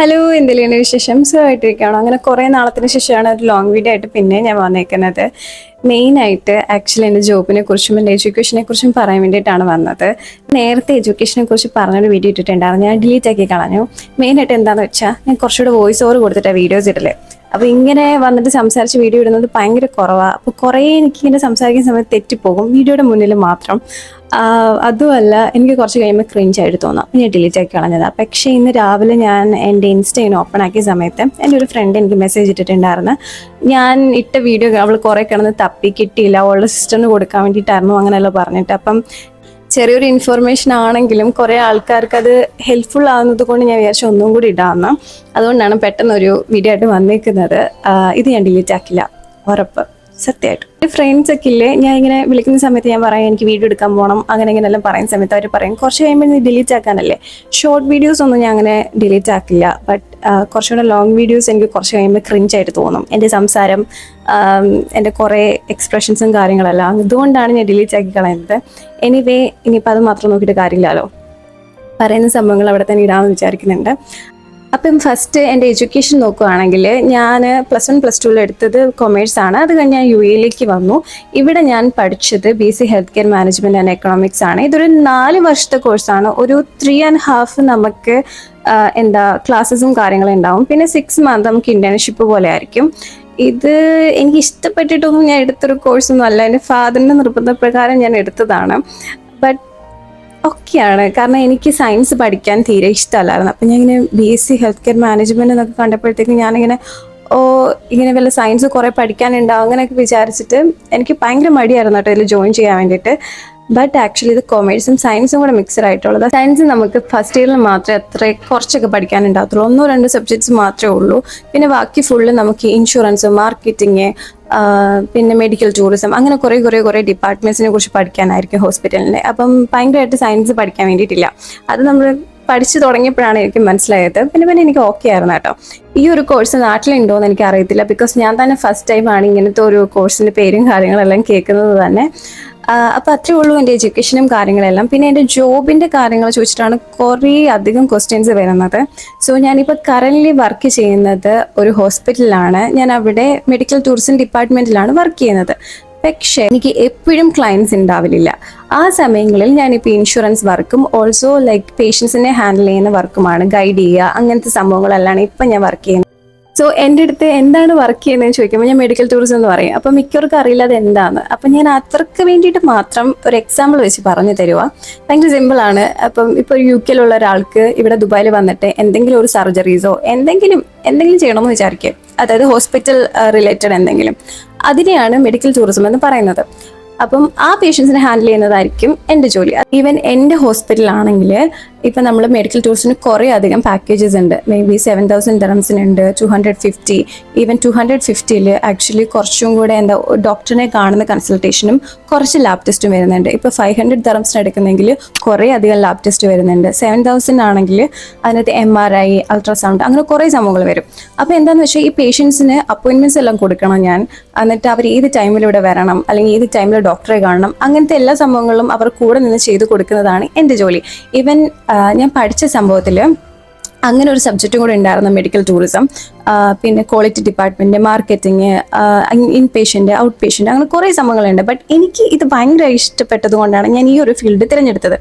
Hello, എന്തെങ്കിലും വിശേഷം? സുഖമായിട്ടിരിക്കുകയാണോ? അങ്ങനെ കുറേ നാളത്തിന് ശേഷമാണ് ഒരു ലോങ് വീഡിയോ ആയിട്ട് പിന്നെ ഞാൻ വന്നേക്കുന്നത്. മെയിനായിട്ട് ആക്ച്വലി എൻ്റെ ജോബിനെ കുറിച്ചും എൻ്റെ എഡ്യൂക്കേഷനെ കുറിച്ചും പറയാൻ വേണ്ടിയിട്ടാണ് വന്നത്. നേരത്തെ എഡ്യൂക്കേഷനെ കുറിച്ച് പറഞ്ഞൊരു വീഡിയോ ഇട്ടിട്ടുണ്ടായിരുന്നു, ഞാൻ ഡിലീറ്റ് ആക്കി കളഞ്ഞു. മെയിനായിട്ട് എന്താണെന്ന് വെച്ചാൽ ഞാൻ കുറച്ചുകൂടെ വോയിസ് ഓവർ കൊടുത്തിട്ടാണ് വീഡിയോസ് ഇടല്. അപ്പോൾ ഇങ്ങനെ വന്നിട്ട് സംസാരിച്ച് വീഡിയോ ഇടുന്നത് ഭയങ്കര കുറവാണ്. അപ്പോൾ കുറേ എനിക്കിങ്ങനെ സംസാരിക്കുന്ന സമയത്ത് തെറ്റിപ്പോകും, വീഡിയോയുടെ മുന്നിൽ മാത്രം. അതുമല്ല, എനിക്ക് കുറച്ച് കഴിയുമ്പോൾ ക്രിഞ്ചായിട്ട് തോന്നാം, ഞാൻ ഡിലീറ്റ് ആക്കി കളഞ്ഞതാണ്. പക്ഷേ ഇന്ന് രാവിലെ ഞാൻ എൻ്റെ ഇൻസ്റ്റ ഓപ്പൺ ആക്കിയ സമയത്ത് എൻ്റെ ഒരു ഫ്രണ്ട് എനിക്ക് മെസ്സേജ് ഇട്ടിട്ടുണ്ടായിരുന്നു. ഞാൻ ഇട്ട വീഡിയോ അവൾ കുറേ കിടന്ന് തപ്പി കിട്ടിയില്ല, അവളുടെ സിസ്റ്ററിന് കൊടുക്കാൻ വേണ്ടിയിട്ടായിരുന്നു അങ്ങനെയല്ല പറഞ്ഞിട്ട്. അപ്പം ചെറിയൊരു ഇൻഫർമേഷൻ ആണെങ്കിലും കുറേ ആൾക്കാർക്ക് അത് ഹെൽപ്ഫുൾ ആകുന്നത് കൊണ്ട് ഞാൻ വിചാരിച്ചു ഒന്നും കൂടി ഇടാമെന്ന്. അതുകൊണ്ടാണ് പെട്ടെന്നൊരു വീഡിയോ ആയിട്ട് വന്നിരിക്കുന്നത്. ഇത് ഞാൻ ഡിലീറ്റ് ആക്കില്ല, ഉറപ്പ്, സത്യമായിട്ട്. ഫ്രണ്ട്സ് ഒക്കെ ഇല്ലേ, ഞാൻ ഇങ്ങനെ വിളിക്കുന്ന സമയത്ത് ഞാൻ പറയാം എനിക്ക് വീഡിയോ എടുക്കാൻ പോകണം, അങ്ങനെ ഇങ്ങനെയെല്ലാം പറയുന്ന സമയത്ത് അവർ പറയും കുറച്ച് കഴിയുമ്പോൾ നീ ഡിലീറ്റ് ആക്കാനല്ലേ. ഷോർട്ട് വീഡിയോസ് ഒന്നും ഞാൻ അങ്ങനെ ഡിലീറ്റ് ആക്കില്ല, ബട്ട് കുറച്ചുകൂടെ ലോങ് വീഡിയോസ് എനിക്ക് കുറച്ച് കഴിയുമ്പോൾ ക്രിഞ്ചായിട്ട് തോന്നും. എൻ്റെ സംസാരം, എൻ്റെ കുറേ എക്സ്പ്രഷൻസും കാര്യങ്ങളെല്ലാം, അതുകൊണ്ടാണ് ഞാൻ ഡിലീറ്റ് ആക്കി കളയുന്നത്. എനിവേ, ഇനിയിപ്പോൾ അത് മാത്രം നോക്കിയിട്ട് കാര്യമില്ലല്ലോ, പറയുന്ന സംഭവങ്ങൾ അവിടെ തന്നെ ഇടാമെന്ന് വിചാരിക്കുന്നുണ്ട്. അപ്പം ഫസ്റ്റ് എൻ്റെ എഡ്യൂക്കേഷൻ നോക്കുകയാണെങ്കിൽ ഞാൻ +1 +2 എടുത്തത് കൊമേഴ്സാണ്. അത് കഴിഞ്ഞ് ഞാൻ UAE വന്നു. ഇവിടെ ഞാൻ പഠിച്ചത് BC health care management and economics ആണ്. ഇതൊരു 4 വർഷത്തെ കോഴ്സാണ്. ഒരു 3.5 നമുക്ക് ക്ലാസ്സസും കാര്യങ്ങളും ഉണ്ടാവും. പിന്നെ 6 മന്ത് നമുക്ക് ഇൻറ്റേൺഷിപ്പ് പോലെ ആയിരിക്കും. ഇത് എനിക്ക് ഇഷ്ടപ്പെട്ടിട്ടൊന്നും ഞാൻ എടുത്തൊരു കോഴ്സൊന്നും അല്ല, എൻ്റെ ഫാദറിൻ്റെ നിർബന്ധപ്രകാരം ഞാൻ എടുത്തതാണ്. ബട്ട് ഒക്കെയാണ്, കാരണം എനിക്ക് സയൻസ് പഠിക്കാൻ തീരെ ഇഷ്ടമല്ലായിരുന്നു. അപ്പം ഞാൻ ഇങ്ങനെ BSc ഹെൽത്ത് കെയർ മാനേജ്മെൻറ്റ് എന്നൊക്കെ കണ്ടപ്പോഴത്തേക്കും ഞാനിങ്ങനെ ഇങ്ങനെ വല്ല സയൻസ് കുറേ പഠിക്കാനുണ്ടാവും അങ്ങനെയൊക്കെ വിചാരിച്ചിട്ട് എനിക്ക് ഭയങ്കര മടിയായിരുന്നു കേട്ടോ ഇതിൽ ജോയിൻ ചെയ്യാൻ വേണ്ടിയിട്ട്. ബട്ട് ആക്ച്വലി ഇത് കൊമേഴ്സും സയൻസും കൂടെ മിക്സഡ് ആയിട്ടുള്ളത്. സയൻസ് നമുക്ക് ഫസ്റ്റ് ഇയറിൽ മാത്രമേ കുറച്ചൊക്കെ പഠിക്കാനുണ്ടാകത്തുള്ളൂ, 1-2 സബ്ജക്ട്സ് മാത്രമേ ഉള്ളൂ. പിന്നെ ബാക്കി ഫുള്ള് നമുക്ക് ഇൻഷുറൻസ്, മാർക്കറ്റിങ്, പിന്നെ മെഡിക്കൽ ടൂറിസം, അങ്ങനെ കുറേ ഡിപ്പാർട്ട്മെൻറ്റ്സിനെ കുറിച്ച് പഠിക്കാനായിരിക്കും ഹോസ്പിറ്റലിൽ. അപ്പം ഭയങ്കരമായിട്ട് സയൻസ് പഠിക്കാൻ വേണ്ടിയിട്ടില്ല. അത് നമ്മൾ പഠിച്ചു തുടങ്ങിയപ്പോഴാണ് എനിക്ക് മനസ്സിലായത്. പിന്നെ എനിക്ക് ഓക്കെ ആയിരുന്നു കേട്ടോ. ഈ ഒരു കോഴ്സ് നാട്ടിലുണ്ടോ എന്ന് എനിക്ക് അറിയത്തില്ല, ബിക്കോസ് ഞാൻ തന്നെ ഫസ്റ്റ് ടൈമാണ് ഇങ്ങനത്തെ ഒരു കോഴ്സിൻ്റെ പേരും കാര്യങ്ങളെല്ലാം കേൾക്കുന്നത് തന്നെ. അപ്പോൾ അത്രേ ഉള്ളൂ എൻ്റെ എഡ്യൂക്കേഷനും കാര്യങ്ങളെല്ലാം. പിന്നെ എൻ്റെ ജോബിൻ്റെ കാര്യങ്ങൾ ചോദിച്ചിട്ടാണ് കുറേ അധികം ക്വസ്റ്റ്യൻസ് വരുന്നത്. സോ ഞാനിപ്പോൾ കറൻ്റ്ലി വർക്ക് ചെയ്യുന്നത് ഒരു ഹോസ്പിറ്റലിലാണ്. ഞാൻ അവിടെ മെഡിക്കൽ ടൂറിസം ഡിപ്പാർട്ട്മെൻറ്റിലാണ് വർക്ക് ചെയ്യുന്നത്. പക്ഷേ എനിക്ക് എപ്പോഴും ക്ലയൻസ് ഉണ്ടാവില്ല. ആ സമയങ്ങളിൽ ഞാനിപ്പോൾ ഇൻഷുറൻസ് വർക്കും ഓൾസോ ലൈക്ക് പേഷ്യൻസിനെ ഹാൻഡിൽ ചെയ്യുന്ന വർക്കുമാണ്, ഗൈഡ് ചെയ്യുക, അങ്ങനത്തെ സംഭവങ്ങളെല്ലാം ഇപ്പം ഞാൻ വർക്ക് ചെയ്യുന്നത്. സോ എൻ്റെ അടുത്ത് എന്താണ് വർക്ക് ചെയ്യുന്നതെന്ന് ചോദിക്കുമ്പോൾ ഞാൻ മെഡിക്കൽ ടൂറിസം എന്ന് പറയും. അപ്പം മിക്കവർക്കും അറിയില്ല അത് എന്താണ്. അപ്പം ഞാൻ അവർക്ക് വേണ്ടിയിട്ട് മാത്രം ഒരു എക്സാമ്പിൾ വെച്ച് പറഞ്ഞു തരുക. ഭയങ്കര സിമ്പിളാണ്. അപ്പം ഇപ്പോൾ UK ഒരാൾക്ക് ഇവിടെ ദുബായിൽ വന്നിട്ട് എന്തെങ്കിലും ഒരു സർജറീസോ എന്തെങ്കിലും ചെയ്യണമെന്ന് വിചാരിക്കുക, അതായത് ഹോസ്പിറ്റൽ റിലേറ്റഡ് എന്തെങ്കിലും, അതിനെയാണ് മെഡിക്കൽ ടൂറിസം എന്ന് പറയുന്നത്. അപ്പം ആ പേഷ്യൻസിനെ ഹാൻഡിൽ ചെയ്യുന്നതായിരിക്കും എൻ്റെ ജോലി. ഈവൻ എൻ്റെ ഹോസ്പിറ്റലാണെങ്കിൽ ഇപ്പം നമ്മൾ മെഡിക്കൽ ടൂറിസ്റ്റിന് കുറേ അധികം പാക്കേജസ് ഉണ്ട്. മേ ബി 7,000 dirhamsനുണ്ട്, 250, ഈവൻ 250ൽ ആക്ച്വലി കുറച്ചും കൂടെ ഡോക്ടറിനെ കാണുന്ന കൺസൾട്ടേഷനും കുറച്ച് ലാബ് ടെസ്റ്റും വരുന്നുണ്ട്. ഇപ്പോൾ 500 dirhamsന് എടുക്കുന്നെങ്കിൽ കുറേ അധികം ലാബ് ടെസ്റ്റ് വരുന്നുണ്ട്. 7,000 ആണെങ്കിൽ അതിനകത്ത് MRI, അൾട്രാസൗണ്ട്, അങ്ങനെ കുറേ സംഭവങ്ങൾ വരും. അപ്പോൾ എന്താണെന്ന് വെച്ചാൽ ഈ പേഷ്യൻസിന് അപ്പോയിൻമെൻറ്റ്സ് എല്ലാം കൊടുക്കണം ഞാൻ. എന്നിട്ട് അവർ ഏത് ടൈമിലൂടെ വരണം, അല്ലെങ്കിൽ ഏത് ടൈമിൽ ഡോക്ടറെ കാണണം, അങ്ങനത്തെ എല്ലാ സംഭവങ്ങളും അവർ കൂടെ നിന്ന് ചെയ്ത് കൊടുക്കുന്നതാണ് എൻ്റെ ജോലി. ഈവൻ ഞാൻ പഠിച്ച സംഭവത്തിൽ അങ്ങനെ ഒരു സബ്ജക്റ്റും കൂടെ ഉണ്ടായിരുന്നു, മെഡിക്കൽ ടൂറിസം. പിന്നെ quality department, marketing, in patient, out patient, അങ്ങനെ കുറേ സംഭവങ്ങളുണ്ട്. ബട്ട് എനിക്ക് ഇത് ഭയങ്കര ഇഷ്ടപ്പെട്ടത് കൊണ്ടാണ് ഞാൻ ഈ ഒരു ഫീൽഡ് തിരഞ്ഞെടുത്തത്.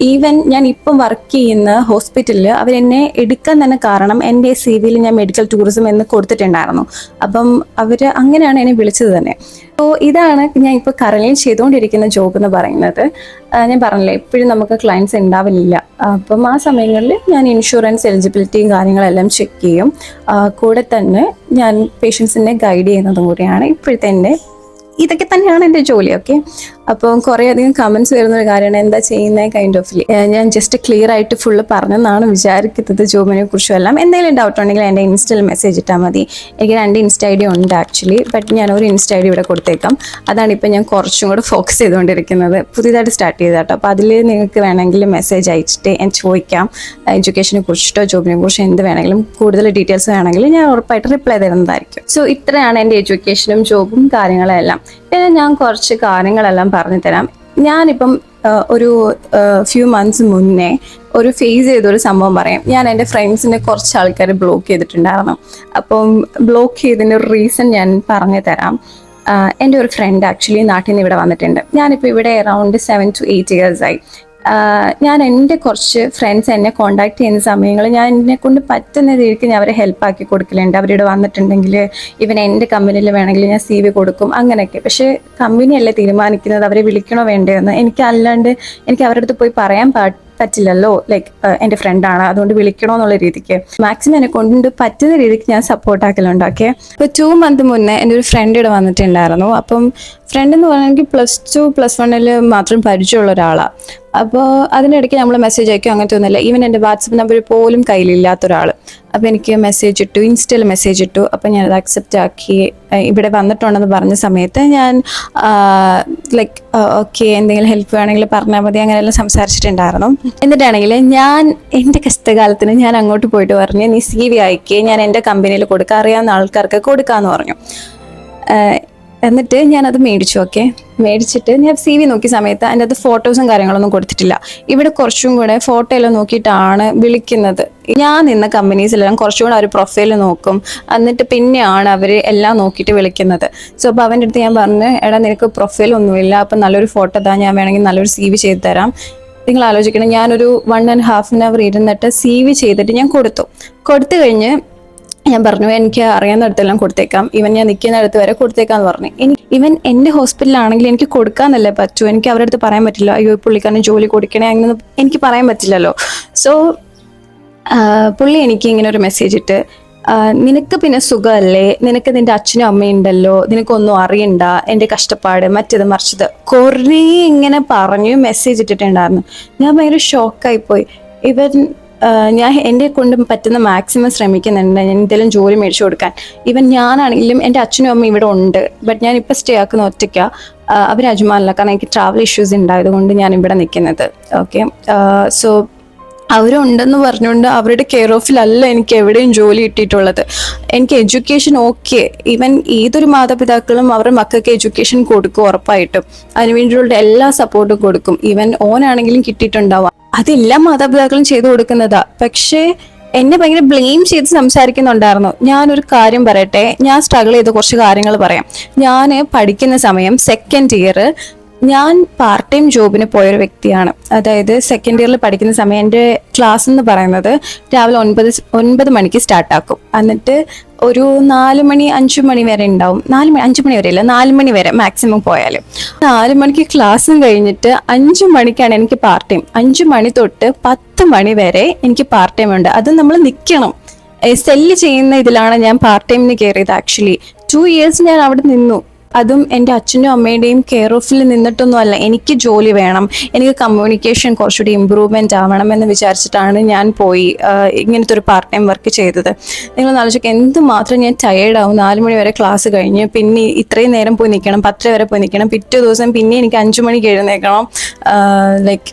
ഈവൻ ഞാൻ ഇപ്പം വർക്ക് ചെയ്യുന്ന ഹോസ്പിറ്റലിൽ അവരെന്നെ എടുക്കാൻ തന്നെ കാരണം എൻ്റെ CV-യിൽ ഞാൻ മെഡിക്കൽ ടൂറിസം എന്ന് കൊടുത്തിട്ടുണ്ടായിരുന്നു. അപ്പം അവർ അങ്ങനെയാണ് എന്നെ വിളിച്ചത് തന്നെ. സോ ഇതാണ് ഞാൻ ഇപ്പോൾ കറൻലി ചെയ്തുകൊണ്ടിരിക്കുന്ന ജോബ് എന്ന് പറയുന്നത്. ഞാൻ പറഞ്ഞില്ലേ, എപ്പോഴും നമുക്ക് ക്ലയൻറ്റ്സ് ഉണ്ടാവില്ല. അപ്പം ആ സമയങ്ങളിൽ ഞാൻ ഇൻഷുറൻസ് എലിജിബിലിറ്റിയും കാര്യങ്ങളെല്ലാം ചെക്ക് ചെയ്യും. കൂടെ തന്നെ ഞാൻ പേഷ്യൻസിനെ ഗൈഡ് ചെയ്യുന്നതും കൂടിയാണ് ഇപ്പോഴത്തെ ഇതൊക്കെ തന്നെയാണ് എൻ്റെ ജോലി. ഓക്കെ, അപ്പം കുറേ അധികം കമൻസ് വരുന്നൊരു കാര്യമാണ് എന്താ ചെയ്യുന്നത് കൈൻഡ് ഓഫ്. ഞാൻ ജസ്റ്റ് ക്ലിയർ ആയിട്ട് ഫുള്ള് പറഞ്ഞെന്നാണ് വിചാരിക്കുന്നത് ജോബിനെ കുറിച്ചും എല്ലാം. എന്തെങ്കിലും ഡൗട്ട് ഉണ്ടെങ്കിൽ എൻ്റെ ഇൻസ്റ്റയിൽ മെസ്സേജ് ഇട്ടാൽ മതി. എനിക്ക് 2 ഇൻസ്റ്റ ID ഉണ്ട് ആക്ച്വലി, ബട്ട് ഞാൻ ഒരു ഇൻസ്റ്റ ID ഇവിടെ കൊടുത്തേക്കാം. അതാണ് ഇപ്പം ഞാൻ കുറച്ചും കൂടെ ഫോക്കസ് ചെയ്തുകൊണ്ടിരിക്കുന്നത്, പുതിയതായിട്ട് സ്റ്റാർട്ട് ചെയ്താട്ടോ. അപ്പോൾ അതിൽ നിങ്ങൾക്ക് വേണമെങ്കിൽ മെസ്സേജ് അയച്ചിട്ട് ചോദിക്കാം, എഡ്യൂക്കേഷനെ കുറിച്ചിട്ടോ ജോബിനെ കുറിച്ചോ എന്ത് വേണമെങ്കിലും കൂടുതൽ ഡീറ്റെയിൽസ് വേണമെങ്കിൽ ഞാൻ ഉറപ്പായിട്ട് റിപ്ലൈ തരുന്നതായിരിക്കും. സോ ഇത്രയാണ് എൻ്റെ എഡ്യൂക്കേഷനും ജോബും കാര്യങ്ങളെല്ലാം. പിന്നെ ഞാൻ കുറച്ച് കാര്യങ്ങളെല്ലാം പറഞ്ഞു തരാം. ഞാനിപ്പം ഒരു ഫ്യൂ മന്ത്സ് മുന്നേ ഒരു ഫേസ് ചെയ്തൊരു സംഭവം പറയാം. ഞാൻ എൻ്റെ ഫ്രണ്ട്സിനെ കുറച്ച് ആൾക്കാർ ബ്ലോക്ക് ചെയ്തിട്ടുണ്ടായിരുന്നു. അപ്പം ബ്ലോക്ക് ചെയ്തതിൻ്റെ ഒരു റീസൺ ഞാൻ പറഞ്ഞു തരാം. എൻ്റെ ഒരു ഫ്രണ്ട് ആക്ച്വലി നാട്ടിൽ നിന്ന് ഇവിടെ വന്നിട്ടുണ്ട്. ഞാനിപ്പോൾ ഇവിടെ അറൗണ്ട് 7 to 8 years ആയി. ഞാൻ എൻ്റെ കുറച്ച് ഫ്രണ്ട്സ് എന്നെ കോണ്ടാക്ട് ചെയ്യുന്ന സമയങ്ങളിൽ ഞാൻ എന്നെ കൊണ്ട് പറ്റുന്ന രീതിക്ക് ഞാൻ അവരെ ഹെൽപ്പ് ആക്കി കൊടുക്കലുണ്ട്. അവരിവിടെ വന്നിട്ടുണ്ടെങ്കിൽ ഇവൻ എൻ്റെ കമ്പനിയിൽ വേണമെങ്കിൽ ഞാൻ CV കൊടുക്കും, അങ്ങനെയൊക്കെ. പക്ഷേ കമ്പനിയല്ലേ തീരുമാനിക്കുന്നത് അവരെ വിളിക്കണോ വേണ്ടയോ എന്ന്. എനിക്ക് അവരുടെ അടുത്ത് പോയി പറയാൻ പറ്റില്ലല്ലോ. ലൈക്ക് എൻ്റെ ഫ്രണ്ടാണ്, അതുകൊണ്ട് വിളിക്കണോ എന്നുള്ള രീതിക്ക് മാക്സിമം എന്നെ കൊണ്ട് പറ്റുന്ന രീതിക്ക് ഞാൻ സപ്പോർട്ട് ആക്കലുണ്ട്. ഓക്കെ, ഇപ്പോൾ 2 months മുന്നേ എൻ്റെ ഒരു ഫ്രണ്ട് ഇവിടെ വന്നിട്ടുണ്ടായിരുന്നു. അപ്പം ഫ്രണ്ട് എന്ന് പറഞ്ഞാൽ +2 +1 മാത്രം പരിചയമുള്ള ഒരാളാണ്. അപ്പോൾ അതിനിടയ്ക്ക് നമ്മൾ മെസ്സേജ് അയക്കും, അങ്ങനത്തെ ഒന്നുമില്ല. ഈവൻ എൻ്റെ വാട്സപ്പ് നമ്പർ പോലും കയ്യിലില്ലാത്ത ഒരാൾ. അപ്പോൾ എനിക്ക് മെസ്സേജ് ഇട്ടു, ഇൻസ്റ്റയിൽ മെസ്സേജ് ഇട്ടു. അപ്പോൾ ഞാനത് അക്സെപ്റ്റ് ആക്കി. ഇവിടെ വന്നിട്ടുണ്ടെന്ന് പറഞ്ഞ സമയത്ത് ഞാൻ ലൈക്ക് ഓക്കെ, എന്തെങ്കിലും ഹെൽപ്പ് വേണമെങ്കിൽ പറഞ്ഞാൽ മതി, അങ്ങനെയെല്ലാം സംസാരിച്ചിട്ടുണ്ടായിരുന്നു. എന്നിട്ടാണെങ്കിൽ ഞാൻ എൻ്റെ കഷ്ടകാലത്തിന് ഞാൻ അങ്ങോട്ട് പോയിട്ട് പറഞ്ഞു, നീ CV അയക്കുക, ഞാൻ എൻ്റെ കമ്പനിയിൽ കൊടുക്കുക, അറിയാവുന്ന ആൾക്കാർക്ക് കൊടുക്കാമെന്ന് പറഞ്ഞു. എന്നിട്ട് ഞാനത് മേടിച്ചു. ഓക്കെ, മേടിച്ചിട്ട് ഞാൻ CV നോക്കിയ സമയത്ത് അതിൻ്റെ അത് ഫോട്ടോസും കാര്യങ്ങളൊന്നും കൊടുത്തിട്ടില്ല. ഇവിടെ കുറച്ചും കൂടെ ഫോട്ടോ എല്ലാം നോക്കിയിട്ടാണ് വിളിക്കുന്നത്. ഞാൻ നിന്ന കമ്പനീസിലെല്ലാം കുറച്ചും കൂടെ അവർ പ്രൊഫൈൽ നോക്കും, എന്നിട്ട് പിന്നെയാണ് അവർ എല്ലാം നോക്കിയിട്ട് വിളിക്കുന്നത്. സോ അപ്പോൾ അവൻ്റെ അടുത്ത് ഞാൻ പറഞ്ഞു, എടാ നിനക്ക് പ്രൊഫൈലൊന്നുമില്ല, അപ്പം നല്ലൊരു ഫോട്ടോ താ, ഞാൻ വേണമെങ്കിൽ നല്ലൊരു CV ചെയ്ത് തരാം. നിങ്ങൾ ആലോചിക്കണം, ഞാനൊരു 1.5 hour ഇരുന്നിട്ട് CV ചെയ്തിട്ട് ഞാൻ കൊടുത്തു കഴിഞ്ഞ് ഞാൻ പറഞ്ഞു എനിക്ക് അറിയാവുന്നിടത്തെല്ലാം കൊടുത്തേക്കാം, ഇവൻ ഞാൻ നിൽക്കുന്നിടത്ത് വരെ കൊടുത്തേക്കാന്ന് പറഞ്ഞു. ഇവൻ എൻ്റെ ഹോസ്പിറ്റലിലാണെങ്കിൽ എനിക്ക് കൊടുക്കാന്നല്ലേ പറ്റൂ, എനിക്ക് അവരുടെ അടുത്ത് പറയാൻ പറ്റില്ല, അയ്യോ പുള്ളിക്കാരന് ജോലി കൊടുക്കണേ അങ്ങനെ എനിക്ക് പറയാൻ പറ്റില്ലല്ലോ. സോ പുള്ളി എനിക്ക് ഇങ്ങനെ ഒരു മെസ്സേജ് ഇട്ട്, നിനക്ക് പിന്നെ സുഖമല്ലേ, നിനക്ക് നിൻ്റെ അച്ഛനും അമ്മയും ഉണ്ടല്ലോ, നിനക്കൊന്നും അറിയണ്ട എൻ്റെ കഷ്ടപ്പാട്, മറ്റേത് മറിച്ചത് കുറേ ഇങ്ങനെ പറഞ്ഞു മെസ്സേജ് ഇട്ടിട്ടുണ്ടായിരുന്നു. ഞാൻ ഭയങ്കര ഷോക്കായിപ്പോയി. ഞാൻ എൻ്റെ കൊണ്ട് പറ്റുന്ന മാക്സിമം ശ്രമിക്കുന്നുണ്ട് ഞാൻ എന്തെങ്കിലും ജോലി മേടിച്ചു കൊടുക്കാൻ. ഈവൻ ഞാനാണെങ്കിലും എൻ്റെ അച്ഛനും അമ്മയും ഇവിടെ ഉണ്ട്, ബട്ട് ഞാൻ ഇപ്പോൾ സ്റ്റേ ആക്കുന്ന ഒറ്റയ്ക്കാണ്. അവർ അജ്മാനില്ല, കാരണം എനിക്ക് ട്രാവൽ ഇഷ്യൂസ് ഉണ്ടായതുകൊണ്ട് ഞാൻ ഇവിടെ നിൽക്കുന്നത്. ഓക്കെ, സോ അവരുണ്ടെന്ന് പറഞ്ഞുകൊണ്ട് അവരുടെ കെയർ ഓഫിലല്ല എനിക്ക് എവിടെയും ജോലി കിട്ടിയിട്ടുള്ളത്. എനിക്ക് എഡ്യൂക്കേഷൻ ഓക്കെ, ഈവൻ ഏതൊരു മാതാപിതാക്കളും അവരുടെ മക്കൾക്ക് എഡ്യൂക്കേഷൻ കൊടുക്കും ഉറപ്പായിട്ടും, അതിനുവേണ്ടിയുള്ള എല്ലാ സപ്പോർട്ടും കൊടുക്കും. ഈവൻ ഓനാണെങ്കിലും കിട്ടിയിട്ടുണ്ടാവാം, അതെല്ലാം മാതാപിതാക്കളും ചെയ്തു കൊടുക്കുന്നതാ. പക്ഷേ എന്നെ ഭയങ്കര ബ്ലെയിം ചെയ്ത് സംസാരിക്കുന്നുണ്ടായിരുന്നു. ഞാനൊരു കാര്യം പറയട്ടെ, ഞാൻ സ്ട്രഗിൾ ചെയ്ത കുറച്ച് കാര്യങ്ങൾ പറയാം. ഞാൻ പഠിക്കുന്ന സമയം 2nd year ഞാൻ പാർട്ട് ടൈം ജോബിന് പോയൊരു വ്യക്തിയാണ്. അതായത് 2nd year പഠിക്കുന്ന സമയം എൻ്റെ ക്ലാസ് എന്ന് പറയുന്നത് രാവിലെ 9 മണിക്ക് സ്റ്റാർട്ടാക്കും. എന്നിട്ട് ഒരു 4 മണി 5 മണി വരെ ഉണ്ടാവും. 5 മണി വരെ ഇല്ല, 4 മണി വരെ മാക്സിമം പോയാൽ. 4 മണിക്ക് ക്ലാസ്സും കഴിഞ്ഞിട്ട് 5 മണിക്കാണ് എനിക്ക് പാർട്ട് ടൈം. 5 മണി തൊട്ട് 10 മണി വരെ എനിക്ക് പാർട്ട് ടൈം ഉണ്ട്. അത് നമ്മൾ നിൽക്കണം. സെല്ല് ചെയ്യുന്ന ഇതിലാണ് ഞാൻ പാർട്ട് ടൈമിന് കയറിയത്. ആക്ച്വലി 2 years ഞാൻ അവിടെ നിന്നു. അതും എൻ്റെ അച്ഛനും അമ്മയുടെയും കെയർ ഓഫിൽ നിന്നിട്ടൊന്നും അല്ല, എനിക്ക് ജോലി വേണം, എനിക്ക് കമ്മ്യൂണിക്കേഷൻ കുറച്ചുകൂടി ഇമ്പ്രൂവ്മെൻ്റ് ആവണം എന്ന് വിചാരിച്ചിട്ടാണ് ഞാൻ പോയി ഇങ്ങനത്തെ ഒരു പാർട്ട് ടൈം വർക്ക് ചെയ്തത്. നിങ്ങൾ ആലോചിക്കുക എന്തുമാത്രം ഞാൻ ടയേർഡാവും. 4 മണി വരെ ക്ലാസ് കഴിഞ്ഞ് പിന്നെ ഇത്രയും നേരം പോയി നിൽക്കണം, 10 വരെ പോയി നിൽക്കണം, പിറ്റേ ദിവസം പിന്നെ എനിക്ക് 5 മണിക്ക് എഴുന്നേൽക്കണം. ലൈക്ക്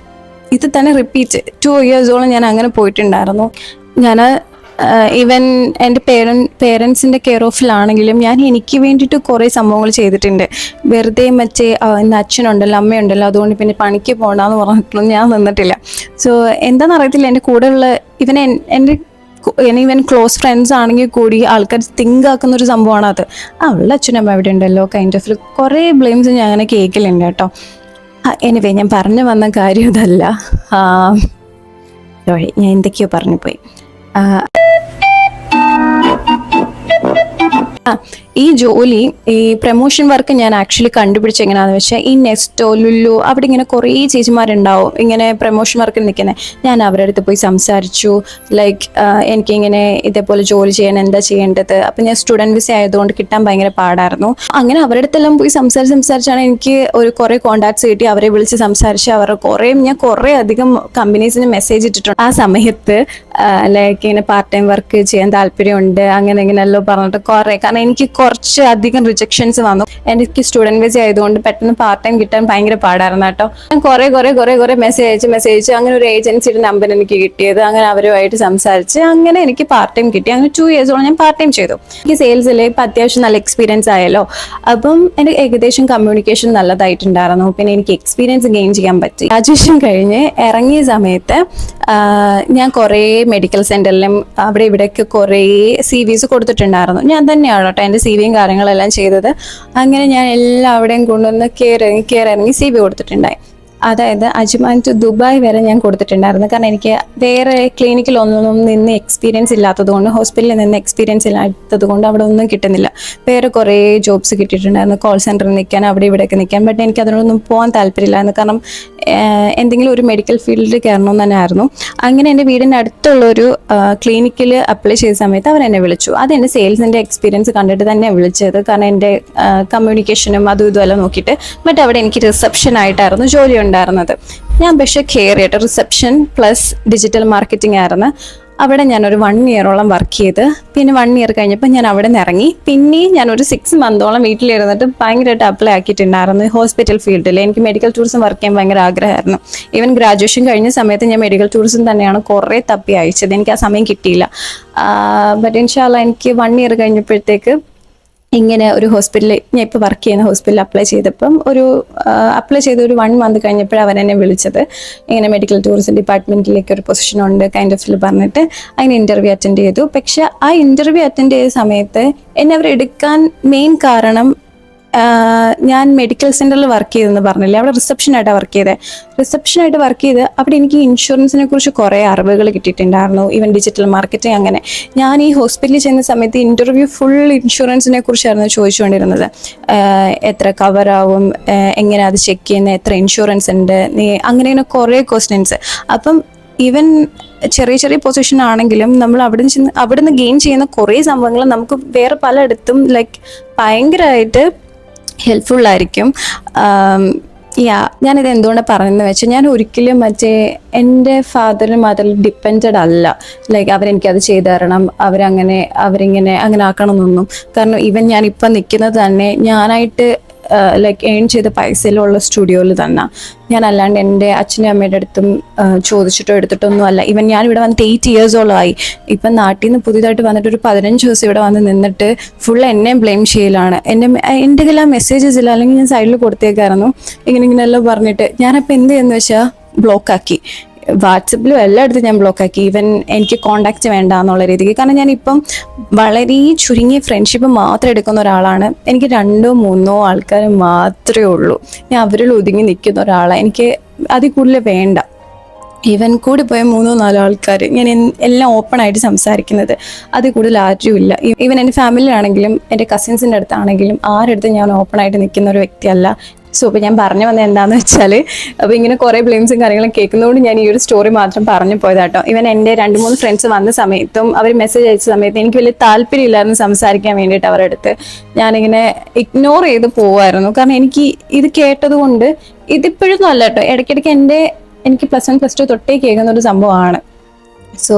ഇത് തന്നെ റിപ്പീറ്റ് 2 years ഞാൻ അങ്ങനെ പോയിട്ടുണ്ടായിരുന്നു. ഞാൻ ഈവൻ എൻ്റെ പേരൻസിൻ്റെ കെയർ ഓഫിലാണെങ്കിലും ഞാൻ എനിക്ക് വേണ്ടിയിട്ട് കുറേ സംഭവങ്ങൾ ചെയ്തിട്ടുണ്ട്. വെറുതെ മറ്റേ ഇന്ന് അച്ഛനുണ്ടല്ലോ അമ്മയുണ്ടല്ലോ അതുകൊണ്ട് പിന്നെ പണിക്ക് പോകണ്ടെന്ന് പറഞ്ഞിട്ടൊന്നും ഞാൻ നിന്നിട്ടില്ല. സോ എന്താണെന്ന് അറിയത്തില്ല, എൻ്റെ കൂടെയുള്ള ഈവൻ ക്ലോസ് ഫ്രണ്ട്സ് ആണെങ്കിൽ കൂടി ആൾക്കാർ തിങ്ക് ആക്കുന്ന ഒരു സംഭവമാണ് അത്. അവളുടെ അച്ഛനമ്മ എവിടെ ഉണ്ടല്ലോ കൈൻഡ് ഓഫ് കുറേ ബ്ലെയിംസ് ഞാൻ അങ്ങനെ കേൾക്കലുണ്ട് കേട്ടോ. എനിവേ ഞാൻ പറഞ്ഞു വന്ന കാര്യം ഇതല്ല. ഞാൻ എന്തൊക്കെയോ പറഞ്ഞു പോയി. ഈ ജോലി, ഈ പ്രൊമോഷൻ വർക്ക് ഞാൻ ആക്ച്വലി കണ്ടുപിടിച്ച എങ്ങനെയാണെന്ന് വെച്ചാൽ ഈ നെസ്റ്റോ ലുലു അവിടെ ഇങ്ങനെ കുറേ ചേച്ചിമാരുണ്ടാവും ഇങ്ങനെ പ്രൊമോഷൻ വർക്കിൽ നിൽക്കുന്നത്. ഞാൻ അവരുടെ അടുത്ത് പോയി സംസാരിച്ചു. ലൈക്ക് എനിക്കിങ്ങനെ ഇതേപോലെ ജോലി ചെയ്യാൻ എന്താ ചെയ്യേണ്ടത്. അപ്പം ഞാൻ സ്റ്റുഡൻറ് വിസ ആയതുകൊണ്ട് കിട്ടാൻ ഭയങ്കര പാടായിരുന്നു. അങ്ങനെ അവരുടെ അടുത്തെല്ലാം പോയി സംസാരിച്ചാണ് എനിക്ക് കുറേ കോൺടാക്ട്സ് കിട്ടി. അവരെ വിളിച്ച് സംസാരിച്ച് ഞാൻ കുറേ അധികം കമ്പനീസിന് മെസ്സേജ് ഇട്ടിട്ടുണ്ട്. ആ സമയത്ത് ലൈക്ക് ഇങ്ങനെ പാർട്ട് ടൈം വർക്ക് ചെയ്യാൻ താല്പര്യമുണ്ട് അങ്ങനെ ഇങ്ങനെയല്ലോ പറഞ്ഞിട്ട് കാരണം എനിക്ക് കുറച്ച് അധികം റിജക്ഷൻസ് വന്നു. എനിക്ക് സ്റ്റുഡൻറ് വിസ ആയതുകൊണ്ട് പെട്ടെന്ന് പാർട്ട് ടൈം കിട്ടാൻ ഭയങ്കര പാടായിരുന്നു കേട്ടോ. ഞാൻ കുറേ മെസ്സേജ് അയച്ച് അങ്ങനെ ഒരു ഏജൻസിയുടെ നമ്പർ എനിക്ക് കിട്ടിയത്. അങ്ങനെ അവരുമായിട്ട് സംസാരിച്ച് അങ്ങനെ എനിക്ക് പാർട്ട് ടൈം കിട്ടി. അങ്ങനെ 2 ഇയേഴ്സോളം ഞാൻ പാർട്ട് ടൈം ചെയ്തു. എനിക്ക് സെയിൽസിൽ ഇപ്പം അത്യാവശ്യം നല്ല എക്സ്പീരിയൻസ് ആയല്ലോ. അപ്പം എൻ്റെ ഏകദേശം കമ്മ്യൂണിക്കേഷൻ നല്ലതായിട്ടുണ്ടായിരുന്നു. പിന്നെ എനിക്ക് എക്സ്പീരിയൻസ് ഗെയിൻ ചെയ്യാൻ പറ്റി. ഗ്രാജുവേഷൻ കഴിഞ്ഞ് ഇറങ്ങിയ സമയത്ത് ഞാൻ കുറേ മെഡിക്കൽ സെന്ററിലും അവിടെ ഇവിടെയൊക്കെ കുറേ CVs കൊടുത്തിട്ടുണ്ടായിരുന്നു. ഞാൻ തന്നെയാണ് കേട്ടോ എൻ്റെ CVയും കാര്യങ്ങളെല്ലാം ചെയ്തത്. അങ്ങനെ ഞാൻ എല്ലാവിടെയും കൊണ്ടുവന്ന് കയറി CV കൊടുത്തിട്ടുണ്ടായി. അതായത് അജ്മാൻ ടു ദുബായ് വരെ ഞാൻ കൊടുത്തിട്ടുണ്ടായിരുന്നു. കാരണം എനിക്ക് വേറെ ക്ലിനിക്കിലൊന്നും നിന്ന് എക്സ്പീരിയൻസ് ഇല്ലാത്തത് കൊണ്ട്, ഹോസ്പിറ്റലിൽ നിന്ന് എക്സ്പീരിയൻസ് ഇല്ലാത്തത് കൊണ്ട് അവിടെ ഒന്നും കിട്ടുന്നില്ല. വേറെ കുറേ ജോബ്സ് കിട്ടിയിട്ടുണ്ടായിരുന്നു, കോൾ സെൻറ്ററിൽ നിൽക്കാൻ, അവിടെ ഇവിടെയൊക്കെ നിൽക്കാൻ. ബട്ട് എനിക്ക് അതിനൊന്നും പോകാൻ താല്പര്യമില്ലായിരുന്നു. കാരണം എന്തെങ്കിലും ഒരു മെഡിക്കൽ ഫീൽഡിൽ കയറണമെന്ന് തന്നെ ആയിരുന്നു. അങ്ങനെ എൻ്റെ വീടിൻ്റെ അടുത്തുള്ളൊരു ക്ലിനിക്കിൽ അപ്ലൈ ചെയ്ത സമയത്ത് അവരെന്നെ വിളിച്ചു. അതെൻ്റെ സെയിൽസിൻ്റെ എക്സ്പീരിയൻസ് കണ്ടിട്ട് തന്നെയാണ് വിളിച്ചത്. കാരണം എൻ്റെ കമ്മ്യൂണിക്കേഷനും അതും ഇതുമെല്ലാം നോക്കിയിട്ട്. ബട്ട് അവിടെ എനിക്ക് റിസപ്ഷൻ ആയിട്ടായിരുന്നു ജോലി ഉണ്ടായിരുന്നത്. ഞാൻ പക്ഷേ കയറിയിട്ട് റിസപ്ഷൻ പ്ലസ് ഡിജിറ്റൽ മാർക്കറ്റിംഗ് ആയിരുന്നു. അവിടെ ഞാനൊരു 1 ഇയറോളം വർക്ക് ചെയ്ത്. പിന്നെ 1 ഇയർ കഴിഞ്ഞപ്പോൾ ഞാൻ അവിടെ നിന്ന് ഇറങ്ങി. പിന്നെയും ഞാനൊരു 6 മന്തോളം വീട്ടിലിരുന്നിട്ട് ഭയങ്കരമായിട്ട് അപ്ലൈ ആക്കിയിട്ടുണ്ടായിരുന്നു ഹോസ്പിറ്റൽ ഫീൽഡിൽ. എനിക്ക് മെഡിക്കൽ ടൂറിസം വർക്ക് ചെയ്യാൻ ഭയങ്കര ആഗ്രഹമായിരുന്നു. ഈവൻ ഗ്രാജുവേഷൻ കഴിഞ്ഞ സമയത്ത് ഞാൻ മെഡിക്കൽ ടൂറിസം തന്നെയാണ് കുറേ തപ്പി അയച്ചത്. എനിക്ക് ആ സമയം കിട്ടിയില്ല. ബട്ട് ഇൻഷാല്ലാ എനിക്ക് 1 ഇയർ കഴിഞ്ഞപ്പോഴത്തേക്ക് ഇങ്ങനെ ഒരു ഹോസ്പിറ്റലിൽ, ഞാൻ ഇപ്പോൾ വർക്ക് ചെയ്യുന്ന ഹോസ്പിറ്റലിൽ അപ്ലൈ ചെയ്തപ്പം അപ്ലൈ ചെയ്ത് ഒരു 1 മന്ത് കഴിഞ്ഞപ്പോഴാണ് അവരെന്നെ വിളിച്ചത്. ഇങ്ങനെ മെഡിക്കൽ ടൂറിസം ഡിപ്പാർട്ട്മെൻറ്റിലേക്ക് ഒരു പൊസിഷൻ ഉണ്ട് കൈൻഡ് ഓഫ് പറഞ്ഞിട്ട്. അതിന് ഇൻ്റർവ്യൂ അറ്റൻഡ് ചെയ്തു. പക്ഷെ ആ ഇൻ്റർവ്യൂ അറ്റൻഡ് ചെയ്ത സമയത്ത് എന്നെ അവർ എടുക്കാൻ മെയിൻ കാരണം, ഞാൻ മെഡിക്കൽ സെൻറ്ററിൽ വർക്ക് ചെയ്തെന്ന് പറഞ്ഞില്ലേ, അവിടെ റിസപ്ഷനായിട്ടാണ് വർക്ക് ചെയ്ത് അവിടെ എനിക്ക് ഇൻഷുറൻസിനെ കുറിച്ച് കുറേ അറിവുകൾ കിട്ടിയിട്ടുണ്ടായിരുന്നു. Even digital marketing. അങ്ങനെ ഞാൻ ഈ ഹോസ്പിറ്റലിൽ ചെന്ന സമയത്ത് ഇൻ്റർവ്യൂ ഫുൾ ഇൻഷുറൻസിനെ കുറിച്ചായിരുന്നു ചോദിച്ചുകൊണ്ടിരുന്നത്. എത്ര കവറാവും, എങ്ങനെ അത് ചെക്ക് ചെയ്യുന്നത്, എത്ര ഇൻഷുറൻസ് ഉണ്ട്, അങ്ങനെ കുറേ ക്വസ്റ്റ്യൻസ്. അപ്പം ഈവൻ ചെറിയ പൊസിഷൻ ആണെങ്കിലും നമ്മൾ അവിടുന്ന് ഗെയിൻ ചെയ്യുന്ന കുറേ സംഭവങ്ങൾ നമുക്ക് വേറെ പലയിടത്തും ഭയങ്കരമായിട്ട് ഹെൽപ്ഫുള്ളായിരിക്കും. ഞാനിത് എന്തുകൊണ്ട് പറയുന്നത് വെച്ചാൽ, ഞാൻ ഒരിക്കലും എൻ്റെ ഫാദറും മദറിൽ ഡിപ്പെൻഡഡ് അല്ല. അവരെനിക്കത് ചെയ്തു തരണം, അവരിങ്ങനെ അങ്ങനെ ആക്കണമെന്നൊന്നും. കാരണം ഈവൻ ഞാനിപ്പം നിൽക്കുന്നത് തന്നെ ഞാനായിട്ട് ഏൺ ചെയ്ത പൈസയിലുള്ള സ്റ്റുഡിയോയിൽ തന്നെ. ഞാൻ അല്ലാണ്ട് എൻ്റെ അച്ഛനും അമ്മയുടെ അടുത്തും ചോദിച്ചിട്ടോ എടുത്തിട്ടൊന്നും അല്ല. ഈവൻ ഞാൻ ഇവിടെ വന്നിട്ട് 8 ഇയേഴ്സോളമായി. ഇപ്പം നാട്ടിൽ നിന്ന് പുതിയതായിട്ട് വന്നിട്ട് ഒരു 15 ദിവസം ഇവിടെ വന്ന് നിന്നിട്ട് ഫുൾ എന്നെ ബ്ലെയിം ചെയ്യലാണ്. എൻ്റെ കയ്യിൽ ആ മെസ്സേജസ് ഇല്ല, അല്ലെങ്കിൽ ഞാൻ സൈഡിൽ കൊടുത്തേക്കായിരുന്നു ഇങ്ങനെയെല്ലാം പറഞ്ഞിട്ട്. ഞാനപ്പോൾ എന്ത് ചെയ്യുന്നു വെച്ചാൽ ബ്ലോക്കാക്കി. വാട്സപ്പിലും എല്ലായിടത്തും ഞാൻ ബ്ലോക്കാക്കി. ഈവൻ എനിക്ക് കോണ്ടാക്റ്റ് വേണ്ട എന്നുള്ള രീതിക്ക്. കാരണം ഞാനിപ്പം വളരെ ചുരുങ്ങിയ ഫ്രണ്ട്ഷിപ്പ് മാത്രം എടുക്കുന്ന ഒരാളാണ്. എനിക്ക് 2-3 ആൾക്കാർ മാത്രമേ ഉള്ളൂ. ഞാൻ അവരിൽ ഒതുങ്ങി നിൽക്കുന്ന ഒരാളാണ്. എനിക്ക് അതിൽ കൂടുതൽ വേണ്ട. ഈവൻ കൂടി പോയ 3-4 ആൾക്കാർ. ഞാൻ എല്ലാം ഓപ്പണായിട്ട് സംസാരിക്കുന്നത്. അതിൽ കൂടുതൽ ആരുമില്ല. ഈവൻ എൻ്റെ ഫാമിലിയിലാണെങ്കിലും എൻ്റെ കസിൻസിൻ്റെ അടുത്താണെങ്കിലും ആരടുത്തും ഞാൻ ഓപ്പണായിട്ട് നിൽക്കുന്ന ഒരു വ്യക്തിയല്ല. സോ ഇപ്പോൾ ഞാൻ പറഞ്ഞു വന്നത് എന്താണെന്ന് വെച്ചാൽ, അപ്പോൾ ഇങ്ങനെ കുറേ ബ്ലെയിംസും കാര്യങ്ങളും കേൾക്കുന്നതുകൊണ്ട് ഞാൻ ഈ ഒരു സ്റ്റോറി മാത്രം പറഞ്ഞു പോയതാട്ടോ. ഈവൻ എൻ്റെ 2-3 ഫ്രണ്ട്സ് വന്ന സമയത്തും അവർ മെസ്സേജ് അയച്ച സമയത്ത് എനിക്ക് വലിയ താല്പര്യമില്ലായിരുന്നു സംസാരിക്കാൻ വേണ്ടിയിട്ട് അവരുടെ അടുത്ത്. ഞാനിങ്ങനെ ഇഗ്നോർ ചെയ്ത് പോവായിരുന്നു. കാരണം എനിക്ക് ഇത് കേട്ടത് കൊണ്ട്, ഇതിപ്പോഴൊന്നും അല്ല കേട്ടോ, ഇടയ്ക്കിടയ്ക്ക് എനിക്ക് +1 +2 തൊട്ടേ കേൾക്കുന്ന ഒരു സംഭവമാണ്. സോ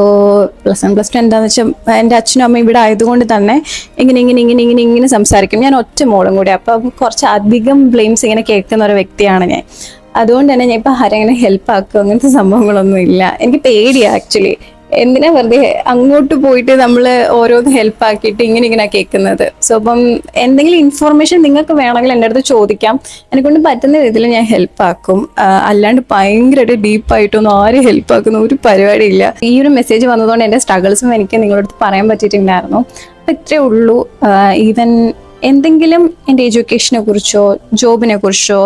+1 +2 എന്താണെന്ന് വെച്ചാൽ, എൻ്റെ അച്ഛനും അമ്മയും ഇവിടെ ആയതുകൊണ്ട് തന്നെ ഇങ്ങനെ സംസാരിക്കും. ഞാൻ ഒറ്റ മോളും കൂടി. അപ്പം കുറച്ച് അധികം ബ്ലെയിംസ് ഇങ്ങനെ കേൾക്കുന്ന ഒരു വ്യക്തിയാണ് ഞാൻ. അതുകൊണ്ട് തന്നെ ഞാൻ ഇപ്പം ആരെങ്കിലും ഹെൽപ്പ് ആക്കുക അങ്ങനത്തെ സംഭവങ്ങളൊന്നും ഇല്ല. എനിക്ക് പേടിയാണ് ആക്ച്വലി. എന്തിനാ വെറുതെ അങ്ങോട്ട് പോയിട്ട് നമ്മൾ ഓരോന്ന് ഹെൽപ്പാക്കിയിട്ട് ഇങ്ങനെ കേൾക്കുന്നത്. സോ അപ്പം എന്തെങ്കിലും ഇൻഫോർമേഷൻ നിങ്ങൾക്ക് വേണമെങ്കിൽ എൻ്റെ അടുത്ത് ചോദിക്കാം. എന്നെക്കൊണ്ട് പറ്റുന്ന രീതിയിൽ ഞാൻ ഹെൽപ്പാക്കും. അല്ലാണ്ട് ഭയങ്കരമായിട്ട് ഡീപ്പായിട്ടൊന്നും ആരും ഹെൽപ്പാക്കുന്ന ഒരു പരിപാടിയില്ല. ഈ ഒരു മെസ്സേജ് വന്നതുകൊണ്ട് എൻ്റെ സ്ട്രഗിൾസും എനിക്ക് നിങ്ങളുടെ അടുത്ത് പറയാൻ പറ്റിയിട്ടുണ്ടായിരുന്നു. അപ്പം ഇത്രയേ ഉള്ളൂ. ഈവൻ എന്തെങ്കിലും എൻ്റെ എഡ്യൂക്കേഷനെ കുറിച്ചോ ജോബിനെ കുറിച്ചോ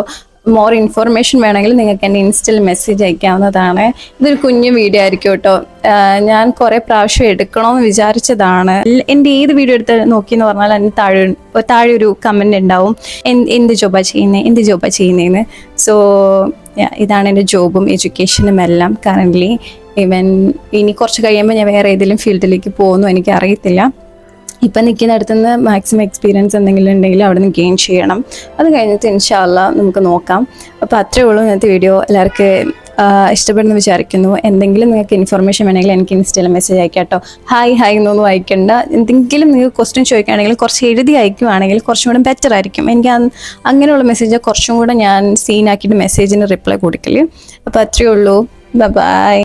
മോർ ഇൻഫോർമേഷൻ വേണമെങ്കിൽ നിങ്ങൾക്ക് എൻ്റെ ഇൻസ്റ്റയിൽ മെസ്സേജ് അയക്കാവുന്നതാണ്. ഇതൊരു കുഞ്ഞു വീഡിയോ ആയിരിക്കും കേട്ടോ. ഞാൻ കുറേ പ്രാവശ്യം എടുക്കണമെന്ന് വിചാരിച്ചതാണ്. എൻ്റെ ഏത് വീഡിയോ എടുത്ത് നോക്കിയെന്ന് പറഞ്ഞാൽ അതിന് താഴെ ഒരു കമൻറ്റ് ഉണ്ടാവും, എന്ത് ജോബാണ് ചെയ്യുന്നതെന്ന്. സോ ഇതാണ് എൻ്റെ ജോബും എഡ്യൂക്കേഷനും എല്ലാം കറൻ്റ്ലി. ഈവൻ ഇനി കുറച്ച് കഴിയുമ്പോൾ ഞാൻ വേറെ ഏതെങ്കിലും ഫീൽഡിലേക്ക് പോകുന്നു എനിക്കറിയത്തില്ല. ഇപ്പം നിൽക്കുന്നിടത്തുനിന്ന് മാക്സിമം എക്സ്പീരിയൻസ് എന്തെങ്കിലും ഉണ്ടെങ്കിൽ അവിടെ നിന്ന് ഗെയിൻ ചെയ്യണം. അത് കഴിഞ്ഞിട്ട് ഇൻഷാ അല്ലാ നമുക്ക് നോക്കാം. അപ്പോൾ അത്രയേ ഉള്ളൂ ഇന്നത്തെ വീഡിയോ. എല്ലാവർക്കും ഇഷ്ടപ്പെടുന്നു വിചാരിക്കുന്നു. എന്തെങ്കിലും നിങ്ങൾക്ക് ഇൻഫർമേഷൻ വേണമെങ്കിൽ എനിക്ക് ഇൻസ്റ്റയിൽ മെസ്സേജ് അയക്കാം കേട്ടോ. ഹായ് എന്നൊന്നും വായിക്കേണ്ട. എന്തെങ്കിലും നിങ്ങൾക്ക് ക്വസ്റ്റ്യൻ ചോദിക്കുകയാണെങ്കിൽ കുറച്ച് എഴുതി അയക്കുകയാണെങ്കിൽ കുറച്ചും കൂടെ ബെറ്റർ ആയിരിക്കും. എനിക്ക് അങ്ങനെയുള്ള മെസ്സേജ് കുറച്ചും കൂടെ ഞാൻ സീനാക്കിയിട്ട് മെസ്സേജിന് റിപ്ലൈ കൊടുക്കല്. അപ്പോൾ അത്രയേ ഉള്ളൂ. ബൈ.